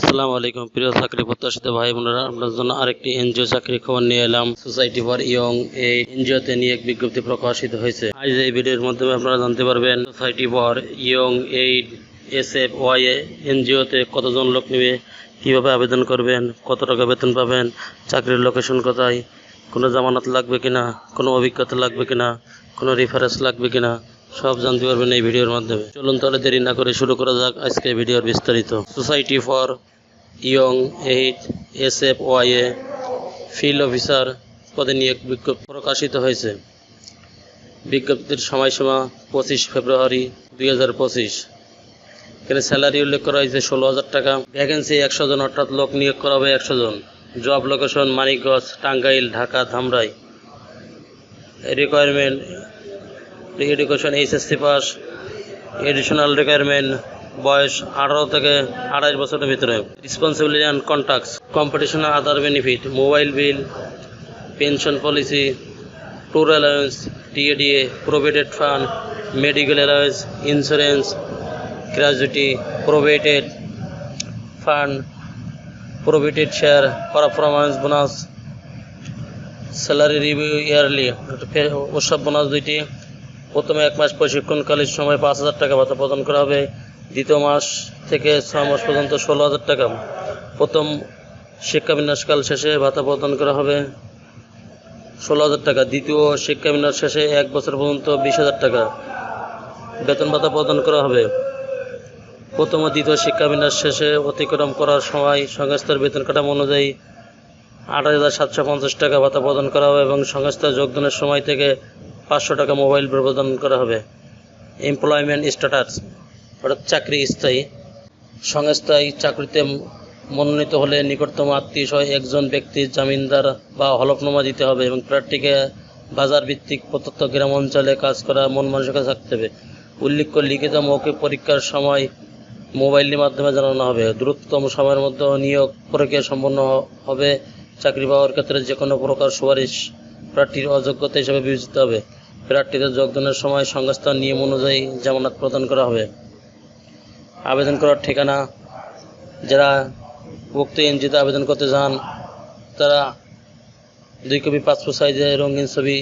আসসালামু আলাইকুম প্রিয় চাকরি প্রত্যাশিত ভাই বোনেরা, আপনার জন্য আরেকটি এনজিও চাকরি খবর নিয়ে এলাম। সোসাইটি ফর ইয়ং এই এনজিওতে নিয়ে এক বিজ্ঞপ্তি প্রকাশিত হয়েছে। আজ এই ভিডিওর মাধ্যমে আপনারা জানতে পারবেন society for young aid SFY এনজিওতে কতজন লোক নেবে, কিভাবে আবেদন করবেন, কত টাকা বেতন পাবেন, চাকরির লোকেশন কোথায়, কোনো জামানত লাগবে কিনা, কোনো অভিজ্ঞতা লাগবে কিনা, কোনো রেফারেন্স লাগবে কিনা, সব জানতে পারবেন এই ভিডিওর মাধ্যমে। চলুন তাহলে দেরি না করে শুরু করা যাক আজকে ভিডিওর বিস্তারিত। Society for young aid SFY field officer পদে নিয়োগ বিজ্ঞপ্তি প্রকাশিত হয়েছে। বিজ্ঞপ্তির সময়সীমা 25 ফেব্রুয়ারি 2025। এখানে স্যালারি উল্লেখ করা হয়েছে 16,000 টাকা। ভ্যাকেন্সি 100 জন, অর্থাৎ লোক নিয়োগ করা হবে 100 জন। Job location Manikganj, Tangail, Dhaka, Dhamrai. Requirement education HSC পাস। এডিশনাল রিকোয়ারমেন্ট বয়স 18 থেকে 28 বছরের ভিতরে। Responsibility and contacts, competition other benefit, mobile bill, pension policy, tour allowance, TADA, provident fund, medical allowance, insurance, gratuity, provident fund, provident share, performance bonus, salary review yearly, উৎসব bonus 2টি। প্রথমে 1 মাস প্রশিক্ষণকালীন সময় 5,000 টাকা ভাতা প্রদান করা হবে। দ্বিতীয় মাস থেকে 6 মাস পর্যন্ত 16,000 টাকা। প্রথম শিক্ষাবিন্যাসকাল শেষে ভাতা প্রদান করা হবে 16,000 টাকা। দ্বিতীয় শিক্ষাবিন্যাস শেষে 1 বছর পর্যন্ত 20,000 টাকা বেতন ভাতা প্রদান করা হবে। প্রথম ও দ্বিতীয় শিক্ষাবিন্যাস শেষে অতিক্রম করার সময় সংস্থার বেতন কাঠামো অনুযায়ী 8,750 টাকা ভাতা প্রদান করা হবে এবং সংস্থার যোগদানের সময় থেকে 500 টাকা মোবাইল বিল প্রদান করা হবে। এমপ্লয়মেন্ট স্ট্যাটাস, অর্থাৎ চাকরি স্থায়ী। সংস্থায় চাকরিতে মনোনীত হলে নিকটতম আত্মীয় সহ একজন ব্যক্তির জামিনদার বা হলফনামা দিতে হবে এবং প্রার্থীকে বাজার ভিত্তিক প্রত্যন্ত গ্রাম অঞ্চলে কাজ করা মন মানসিকতা থাকতে হবে। উল্লেখ্য, লিখিত মৌখিক পরীক্ষার সময় মোবাইলের মাধ্যমে জানানো হবে। দ্রুততম সময়ের মধ্যে নিয়োগ প্রক্রিয়া সম্পন্ন হবে। চাকরি পাওয়ার ক্ষেত্রে যে কোনো প্রকার সুপারিশ প্রার্থীর অযোগ্যতা হিসেবে বিবেচিত হবে। প্রার্থীদের যোগদানের সময় সংস্থার নিয়ম অনুযায়ী জামানত প্রদান করা হবে। আবেদন করার ঠিকানা, যারা উক্ত এনজিওতে আবেদন করতে চান তারা 2 কপি পাসপোর্ট সাইজের রঙিন ছবি,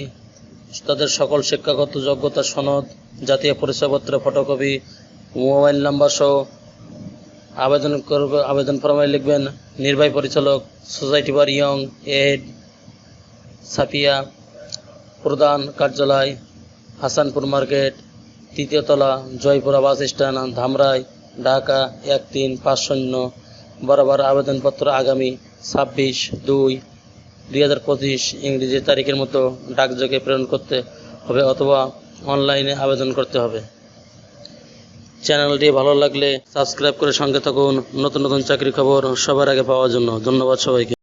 তাদের সকল শিক্ষাগত যোগ্যতা সনদ, জাতীয় পরিচয়পত্র ফটোকপি, মোবাইল নাম্বার সহ আবেদন ফর্মে লিখবেন নির্বাহী পরিচালক, society for young aid, Safia, প্রধান কার্যালয়, হাসানপুর মার্কেট, 3য় তলা, জয়পুরা বাস স্ট্যান্ড, ধামরাই, ঢাকা 13550। বরাবর আবেদনপত্র আগামী 26/2/2025 ইংরেজি তারিখের মতো ডাকযোগে প্রেরণ করতে হবে অথবা অনলাইনে আবেদন করতে হবে। চ্যানেলটি ভালো লাগলে সাবস্ক্রাইব করে সঙ্গে থাকুন নতুন নতুন চাকরি খবর সবার আগে পাওয়ার জন্য। ধন্যবাদ সবাইকে।